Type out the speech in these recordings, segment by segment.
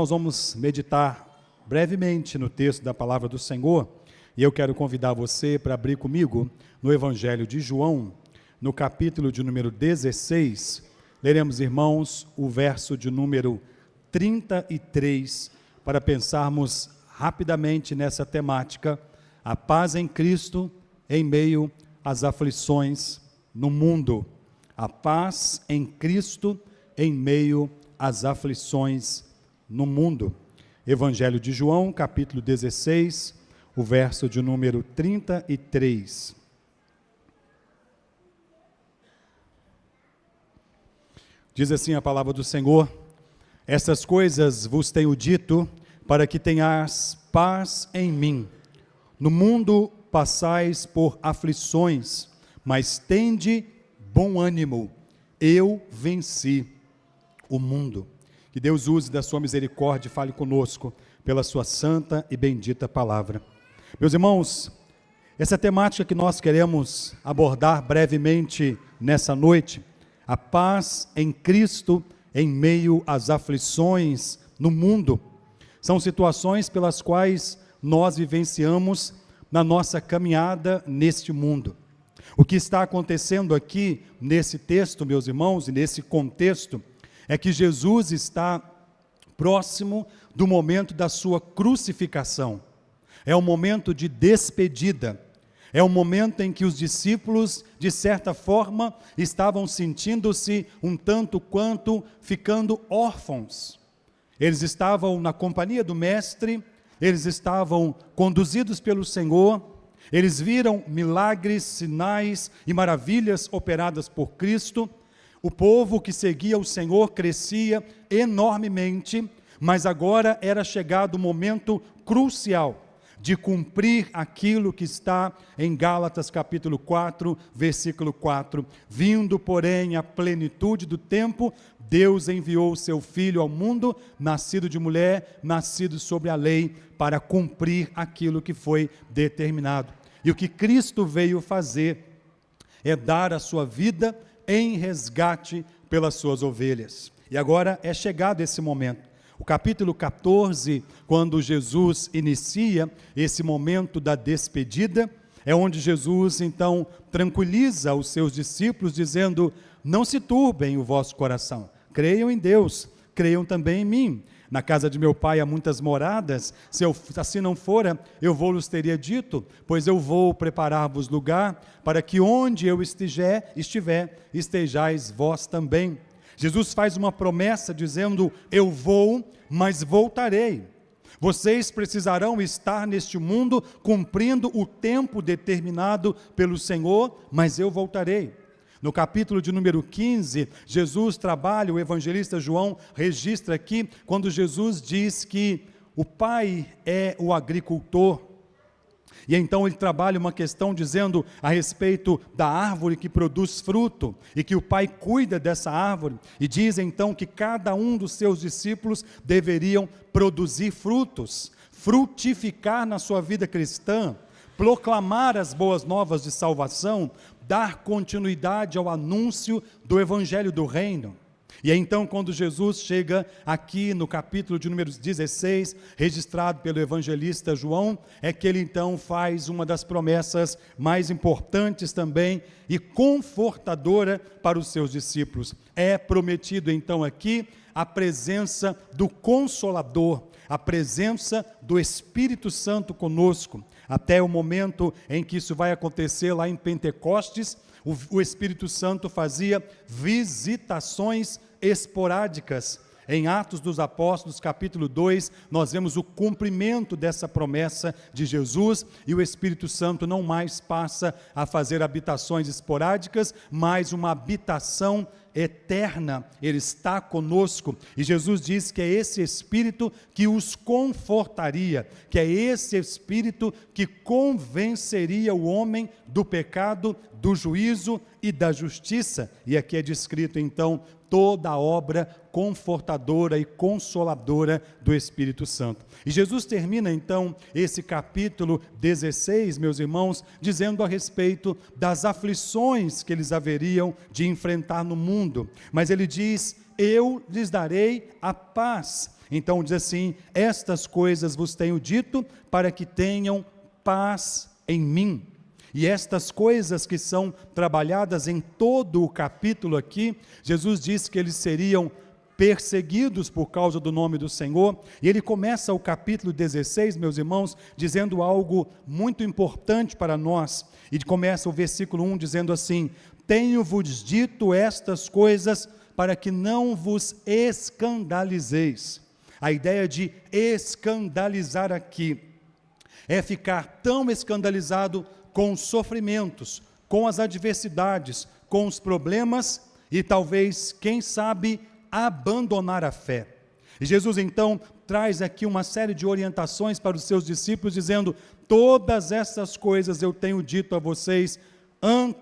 Nós vamos meditar brevemente no texto da palavra do Senhor, e eu quero convidar você para abrir comigo no Evangelho de João, no capítulo de número 16, leremos, irmãos, o verso de número 33, para pensarmos rapidamente nessa temática, a paz em Cristo em meio às aflições no mundo. A paz em Cristo em meio às aflições no mundo. Evangelho de João, capítulo 16, o verso de número 33. Diz assim a palavra do Senhor: essas coisas vos tenho dito, para que tenhais paz em mim. No mundo passais por aflições, mas tende bom ânimo, eu venci o mundo. Que Deus use da sua misericórdia e fale conosco pela sua santa e bendita palavra. Meus irmãos, essa temática que nós queremos abordar brevemente nessa noite, a paz em Cristo em meio às aflições no mundo, são situações pelas quais nós vivenciamos na nossa caminhada neste mundo. O que está acontecendo aqui nesse texto, meus irmãos, e nesse contexto, é que Jesus está próximo do momento da sua crucificação. É um momento de despedida. É um momento em que os discípulos, de certa forma, estavam sentindo-se um tanto quanto ficando órfãos. Eles estavam na companhia do Mestre, eles estavam conduzidos pelo Senhor, eles viram milagres, sinais e maravilhas operadas por Cristo. O povo que seguia o Senhor crescia enormemente, mas agora era chegado o momento crucial de cumprir aquilo que está em Gálatas capítulo 4, versículo 4. Vindo, porém, a plenitude do tempo, Deus enviou o seu Filho ao mundo, nascido de mulher, nascido sobre a lei, para cumprir aquilo que foi determinado. E o que Cristo veio fazer é dar a sua vida em resgate pelas suas ovelhas. E agora é chegado esse momento. O capítulo 14, quando Jesus inicia esse momento da despedida, é onde Jesus então tranquiliza os seus discípulos, dizendo: não se turbem o vosso coração, creiam em Deus, creiam também em mim. Na casa de meu pai há muitas moradas, se assim não fora, eu vou-lhes teria dito, pois eu vou preparar-vos lugar, para que onde eu estiver, estejais vós também. Jesus faz uma promessa dizendo: eu vou, mas voltarei. Vocês precisarão estar neste mundo cumprindo o tempo determinado pelo Senhor, mas eu voltarei. No capítulo de número 15, Jesus trabalha, o evangelista João registra aqui, quando Jesus diz que o Pai é o agricultor. E então ele trabalha uma questão dizendo a respeito da árvore que produz fruto, e que o Pai cuida dessa árvore, e diz então que cada um dos seus discípulos deveriam produzir frutos, frutificar na sua vida cristã, proclamar as boas novas de salvação, dar continuidade ao anúncio do Evangelho do Reino. E então, quando Jesus chega aqui no capítulo de número 16, registrado pelo evangelista João, é que ele então faz uma das promessas mais importantes também e confortadora para os seus discípulos. É prometido então aqui a presença do Consolador, a presença do Espírito Santo conosco, até o momento em que isso vai acontecer lá em Pentecostes. O Espírito Santo fazia visitações esporádicas. Em Atos dos Apóstolos, capítulo 2, nós vemos o cumprimento dessa promessa de Jesus, e o Espírito Santo não mais passa a fazer habitações esporádicas, mas uma habitação eterna. Ele está conosco, e Jesus diz que é esse Espírito que os confortaria, que é esse Espírito que convenceria o homem do pecado, do juízo e da justiça. E aqui é descrito então toda a obra confortadora e consoladora do Espírito Santo. E Jesus termina então esse capítulo 16, meus irmãos, dizendo a respeito das aflições que eles haveriam de enfrentar no mundo. Mas ele diz: eu lhes darei a paz. Então diz assim: estas coisas vos tenho dito para que tenham paz em mim. E estas coisas que são trabalhadas em todo o capítulo aqui, Jesus disse que eles seriam perseguidos por causa do nome do Senhor, e ele começa o capítulo 16, meus irmãos, dizendo algo muito importante para nós, e começa o versículo 1 dizendo assim: tenho-vos dito estas coisas para que não vos escandalizeis. A ideia de escandalizar aqui é ficar tão escandalizado com os sofrimentos, com as adversidades, com os problemas e talvez, quem sabe, abandonar a fé. E Jesus então traz aqui uma série de orientações para os seus discípulos, dizendo: todas essas coisas eu tenho dito a vocês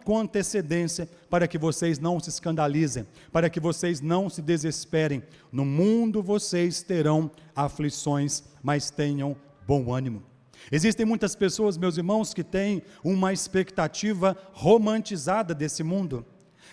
com antecedência, para que vocês não se escandalizem, para que vocês não se desesperem. No mundo vocês terão aflições, mas tenham bom ânimo. Existem muitas pessoas, meus irmãos, que têm uma expectativa romantizada desse mundo.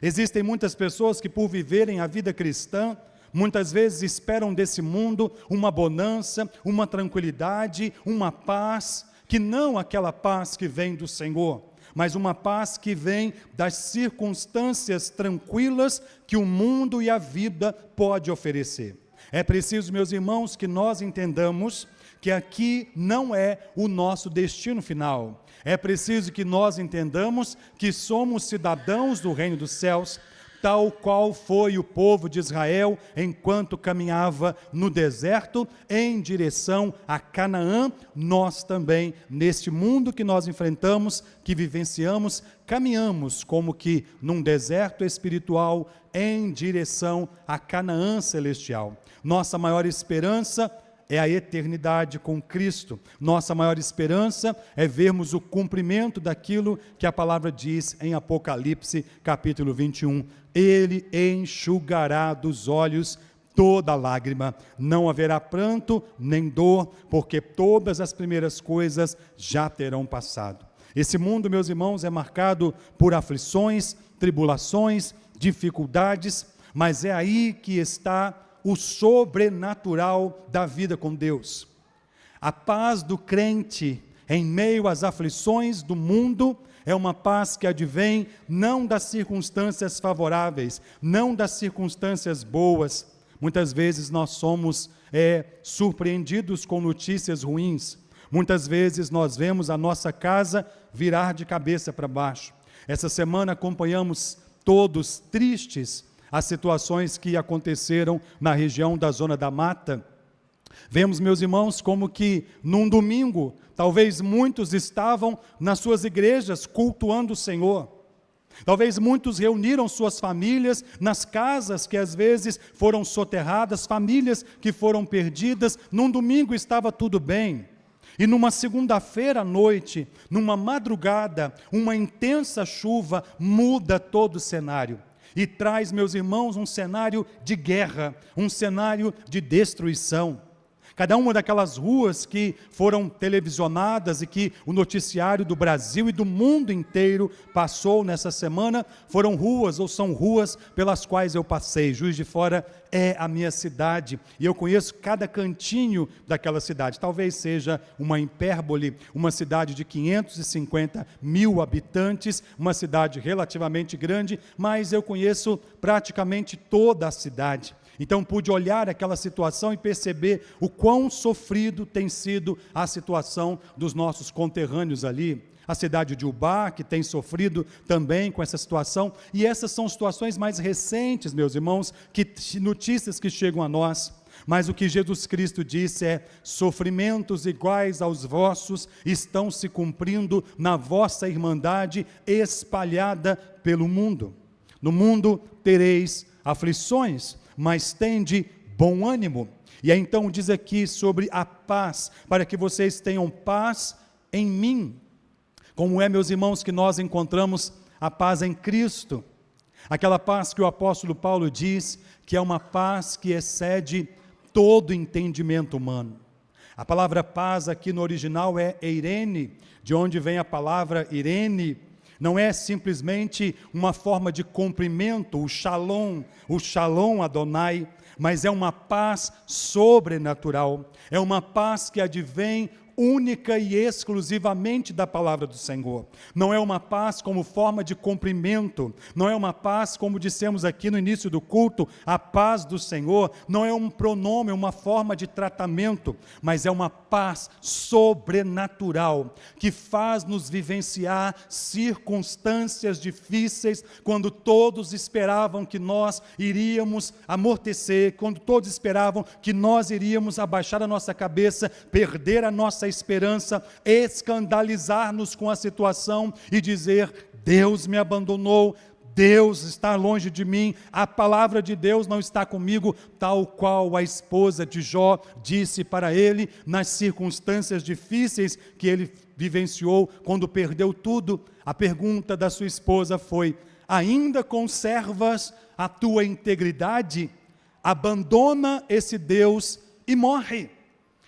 Existem muitas pessoas que, por viverem a vida cristã, muitas vezes esperam desse mundo uma bonança, uma tranquilidade, uma paz, que não aquela paz que vem do Senhor, mas uma paz que vem das circunstâncias tranquilas que o mundo e a vida pode oferecer. É preciso, meus irmãos, que nós entendamos que aqui não é o nosso destino final. É preciso que nós entendamos que somos cidadãos do reino dos céus, tal qual foi o povo de Israel enquanto caminhava no deserto em direção a Canaã. Nós também, neste mundo que nós enfrentamos, que vivenciamos, caminhamos como que num deserto espiritual em direção a Canaã celestial. Nossa maior esperança é a eternidade com Cristo. Nossa maior esperança é vermos o cumprimento daquilo que a palavra diz em Apocalipse, capítulo 21. Ele enxugará dos olhos toda lágrima. Não haverá pranto nem dor, porque todas as primeiras coisas já terão passado. Esse mundo, meus irmãos, é marcado por aflições, tribulações, dificuldades, mas é aí que está o sobrenatural da vida com Deus. A paz do crente em meio às aflições do mundo é uma paz que advém não das circunstâncias favoráveis, não das circunstâncias boas. Muitas vezes nós somos surpreendidos com notícias ruins. Muitas vezes nós vemos a nossa casa virar de cabeça para baixo. Essa semana acompanhamos todos tristes as situações que aconteceram na região da Zona da Mata. Vemos, meus irmãos, como que num domingo, talvez muitos estavam nas suas igrejas cultuando o Senhor. Talvez muitos reuniram suas famílias nas casas que às vezes foram soterradas, famílias que foram perdidas. Num domingo estava tudo bem. E numa segunda-feira à noite, numa madrugada, uma intensa chuva muda todo o cenário. E traz, meus irmãos, um cenário de guerra, um cenário de destruição. Cada uma daquelas ruas que foram televisionadas e que o noticiário do Brasil e do mundo inteiro passou nessa semana, foram ruas ou são ruas pelas quais eu passei. Juiz de Fora é a minha cidade e eu conheço cada cantinho daquela cidade. Talvez seja uma hipérbole, uma cidade de 550 mil habitantes, uma cidade relativamente grande, mas eu conheço praticamente toda a cidade. Então pude olhar aquela situação e perceber o quão sofrido tem sido a situação dos nossos conterrâneos ali. A cidade de Ubá, que tem sofrido também com essa situação, e essas são situações mais recentes, meus irmãos, notícias que chegam a nós. Mas o que Jesus Cristo disse é: sofrimentos iguais aos vossos estão se cumprindo na vossa irmandade espalhada pelo mundo. No mundo tereis aflições, mas tende bom ânimo. E aí então diz aqui sobre a paz, para que vocês tenham paz em mim. Como é, meus irmãos, que nós encontramos a paz em Cristo? Aquela paz que o apóstolo Paulo diz que é uma paz que excede todo entendimento humano. A palavra paz aqui no original é eirene, de onde vem a palavra Irene. Não é simplesmente uma forma de cumprimento, o Shalom Adonai, mas é uma paz sobrenatural, é uma paz que advém única e exclusivamente da palavra do Senhor. Não é uma paz como forma de cumprimento, não é uma paz como dissemos aqui no início do culto, a paz do Senhor, não é um pronome, uma forma de tratamento, mas é uma paz sobrenatural, que faz nos vivenciar circunstâncias difíceis, quando todos esperavam que nós iríamos amortecer, quando todos esperavam que nós iríamos abaixar a nossa cabeça, perder a nossa esperança, escandalizar-nos com a situação e dizer: Deus me abandonou, Deus está longe de mim, a palavra de Deus não está comigo, tal qual a esposa de Jó disse para ele nas circunstâncias difíceis que ele vivenciou quando perdeu tudo. A pergunta da sua esposa foi: ainda conservas a tua integridade? Abandona esse Deus e morre.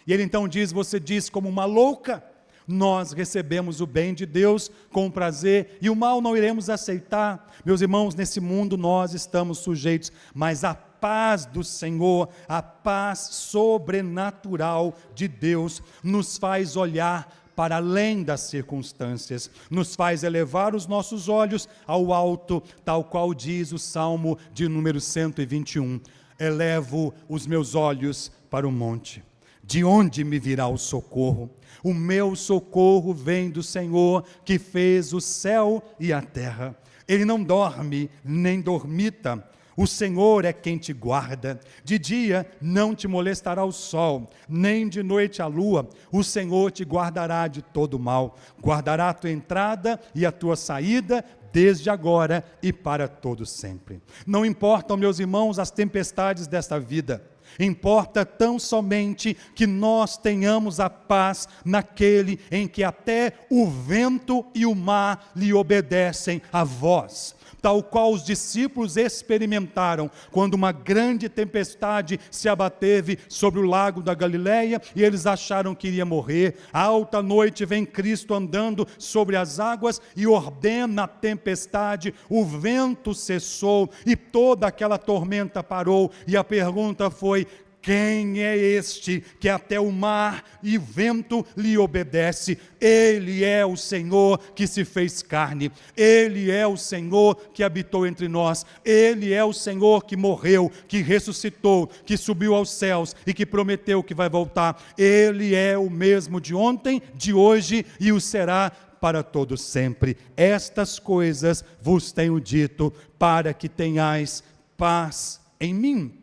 E ele então diz: você diz como uma louca, nós recebemos o bem de Deus com prazer e o mal não iremos aceitar. Meus irmãos, nesse mundo nós estamos sujeitos, mas a paz do Senhor, a paz sobrenatural de Deus, nos faz olhar para além das circunstâncias, nos faz elevar os nossos olhos ao alto, tal qual diz o Salmo de número 121, elevo os meus olhos para o monte. De onde me virá o socorro? O meu socorro vem do Senhor, que fez o céu e a terra. Ele não dorme, nem dormita. O Senhor é quem te guarda. De dia não te molestará o sol, nem de noite a lua. O Senhor te guardará de todo mal. Guardará a tua entrada e a tua saída, desde agora e para todo sempre. Não importam, meus irmãos, as tempestades desta vida. Importa tão somente que nós tenhamos a paz naquele em que até o vento e o mar lhe obedecem a voz. Tal qual os discípulos experimentaram quando uma grande tempestade se abateve sobre o lago da Galileia e eles acharam que iria morrer. À alta noite vem Cristo andando sobre as águas e ordena a tempestade, o vento cessou e toda aquela tormenta parou, e a pergunta foi: quem é este que até o mar e o vento lhe obedece? Ele é o Senhor que se fez carne, Ele é o Senhor que habitou entre nós, Ele é o Senhor que morreu, que ressuscitou, que subiu aos céus e que prometeu que vai voltar. Ele é o mesmo de ontem, de hoje e o será para todo sempre. Estas coisas vos tenho dito para que tenhais paz em mim.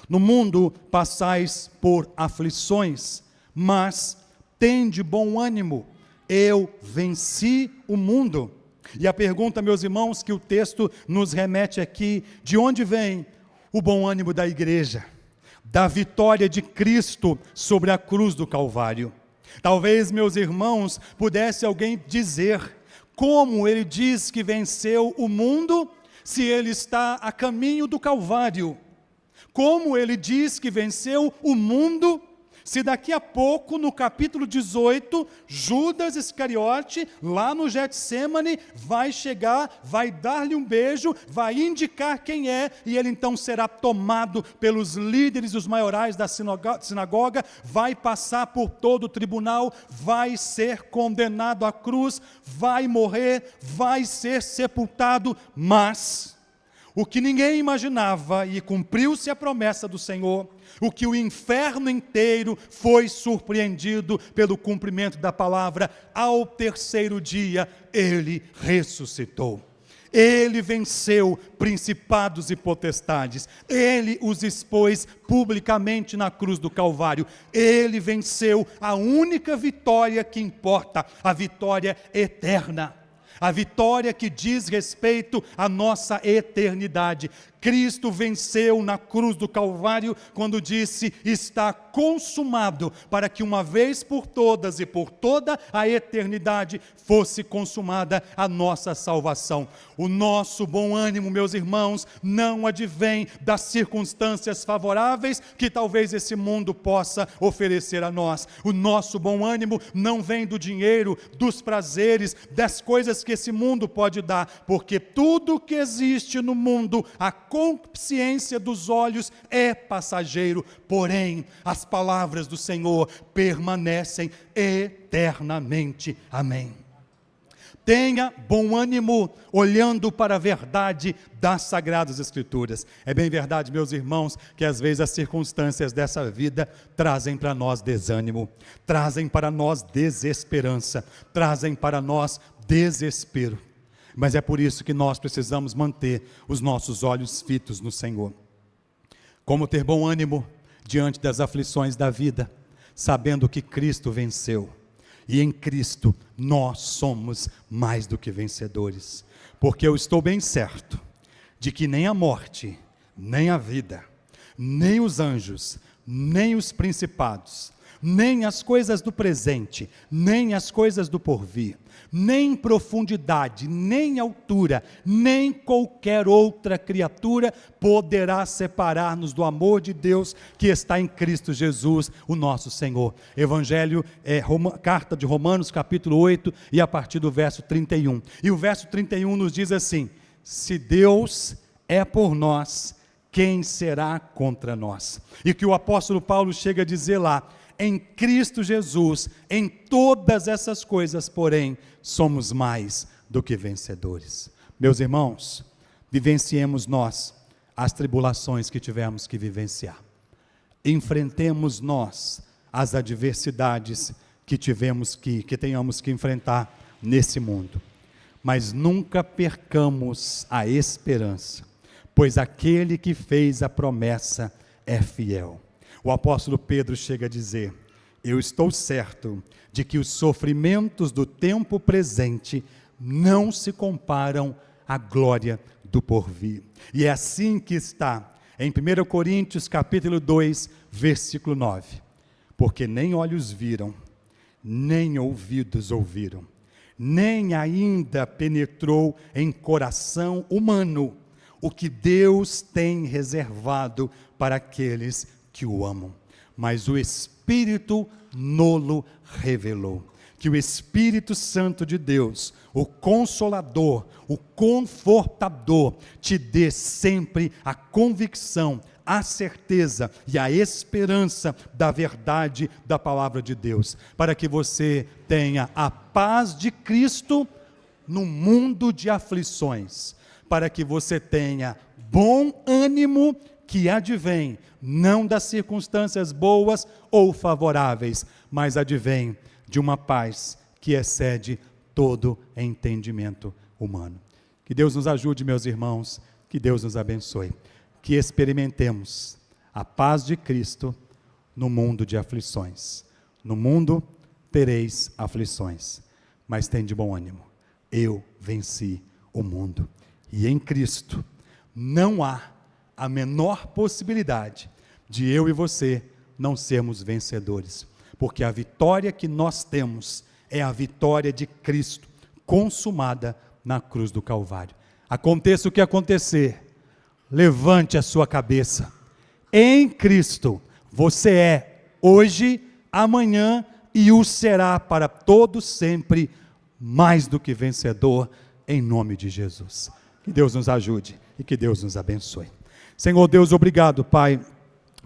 No mundo passais por aflições, mas tende bom ânimo, eu venci o mundo. E a pergunta, meus irmãos, que o texto nos remete aqui: de onde vem o bom ânimo da igreja? Da vitória de Cristo sobre a cruz do Calvário. Talvez, meus irmãos, pudesse alguém dizer: como ele diz que venceu o mundo, se ele está a caminho do Calvário? Como ele diz que venceu o mundo, se daqui a pouco, no capítulo 18, Judas Iscariote, lá no Getsêmani, vai chegar, vai dar-lhe um beijo, vai indicar quem é, e ele então será tomado pelos líderes e os maiorais da sinagoga, vai passar por todo o tribunal, vai ser condenado à cruz, vai morrer, vai ser sepultado, mas o que ninguém imaginava, e cumpriu-se a promessa do Senhor, o que o inferno inteiro foi surpreendido pelo cumprimento da palavra, ao terceiro dia ele ressuscitou. Ele venceu principados e potestades, ele os expôs publicamente na cruz do Calvário, ele venceu a única vitória que importa, a vitória eterna. A vitória que diz respeito à nossa eternidade. Cristo venceu na cruz do Calvário quando disse: está consumado, para que uma vez por todas e por toda a eternidade fosse consumada a nossa salvação. O nosso bom ânimo, meus irmãos, não advém das circunstâncias favoráveis que talvez esse mundo possa oferecer a nós. O nosso bom ânimo não vem do dinheiro, dos prazeres, das coisas que esse mundo pode dar, porque tudo que existe no mundo, a consciência dos olhos é passageiro, porém as palavras do Senhor permanecem eternamente. Amém. Tenha bom ânimo, olhando para a verdade das Sagradas Escrituras. É bem verdade, meus irmãos, que às vezes as circunstâncias dessa vida trazem para nós desânimo, trazem para nós desesperança, trazem para nós desespero. Mas é por isso que nós precisamos manter os nossos olhos fitos no Senhor. Como ter bom ânimo diante das aflições da vida, sabendo que Cristo venceu. E em Cristo nós somos mais do que vencedores, porque eu estou bem certo de que nem a morte, nem a vida, nem os anjos, nem os principados, nem as coisas do presente, nem as coisas do porvir, nem profundidade, nem altura, nem qualquer outra criatura poderá separar-nos do amor de Deus que está em Cristo Jesus, o nosso Senhor. Evangelho, carta de Romanos, capítulo 8, e a partir do verso 31. E o verso 31 nos diz assim: se Deus é por nós, quem será contra nós? E que o apóstolo Paulo chega a dizer lá: em Cristo Jesus, em todas essas coisas, porém, somos mais do que vencedores. Meus irmãos, vivenciemos nós as tribulações que tivemos que vivenciar. Enfrentemos nós as adversidades que tenhamos que enfrentar nesse mundo. Mas nunca percamos a esperança, pois aquele que fez a promessa é fiel. O apóstolo Pedro chega a dizer: eu estou certo de que os sofrimentos do tempo presente não se comparam à glória do porvir. E é assim que está em 1 Coríntios capítulo 2, versículo 9. Porque nem olhos viram, nem ouvidos ouviram, nem ainda penetrou em coração humano o que Deus tem reservado para aqueles que o amam, mas o Espírito nolo revelou. Que o Espírito Santo de Deus, o Consolador, o Confortador, te dê sempre a convicção, a certeza e a esperança da verdade da palavra de Deus, para que você tenha a paz de Cristo no mundo de aflições, para que você tenha bom ânimo que advém não das circunstâncias boas ou favoráveis, mas advém de uma paz que excede todo entendimento humano. Que Deus nos ajude, meus irmãos, que Deus nos abençoe, que experimentemos a paz de Cristo no mundo de aflições. No mundo tereis aflições, mas tende bom ânimo, eu venci o mundo, e em Cristo não há a menor possibilidade de eu e você não sermos vencedores, porque a vitória que nós temos é a vitória de Cristo, consumada na cruz do Calvário. Aconteça o que acontecer, levante a sua cabeça, em Cristo você é hoje, amanhã e o será para todo sempre, mais do que vencedor, em nome de Jesus. Que Deus nos ajude e que Deus nos abençoe. Senhor Deus, obrigado, Pai,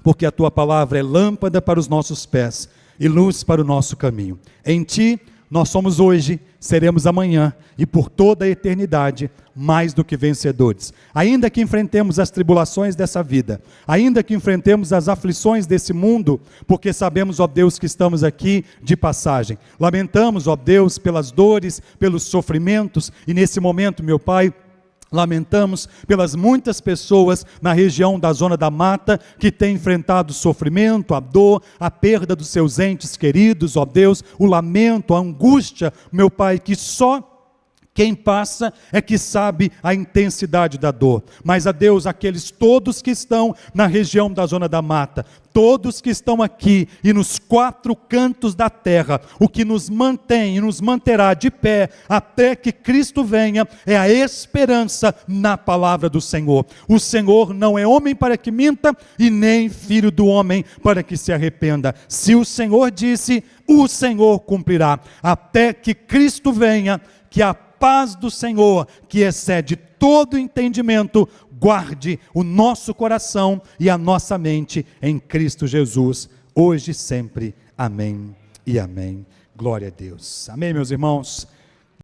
porque a Tua palavra é lâmpada para os nossos pés e luz para o nosso caminho. Em Ti, nós somos hoje, seremos amanhã e por toda a eternidade mais do que vencedores. Ainda que enfrentemos as tribulações dessa vida, ainda que enfrentemos as aflições desse mundo, porque sabemos, ó Deus, que estamos aqui de passagem. Lamentamos, ó Deus, pelas dores, pelos sofrimentos, e nesse momento, meu Pai, lamentamos pelas muitas pessoas na região da Zona da Mata que têm enfrentado o sofrimento, a dor, a perda dos seus entes queridos, ó Deus, o lamento, a angústia, meu Pai, que só quem passa é que sabe a intensidade da dor. Mas a Deus, aqueles todos que estão na região da Zona da Mata, todos que estão aqui e nos quatro cantos da terra, o que nos mantém e nos manterá de pé até que Cristo venha, é a esperança na palavra do Senhor. O Senhor não é homem para que minta, e nem filho do homem para que se arrependa. Se o Senhor disse, o Senhor cumprirá. Até que Cristo venha, que a paz do Senhor, que excede todo entendimento, guarde o nosso coração e a nossa mente em Cristo Jesus, hoje e sempre. Amém e amém. Glória a Deus. Amém, meus irmãos.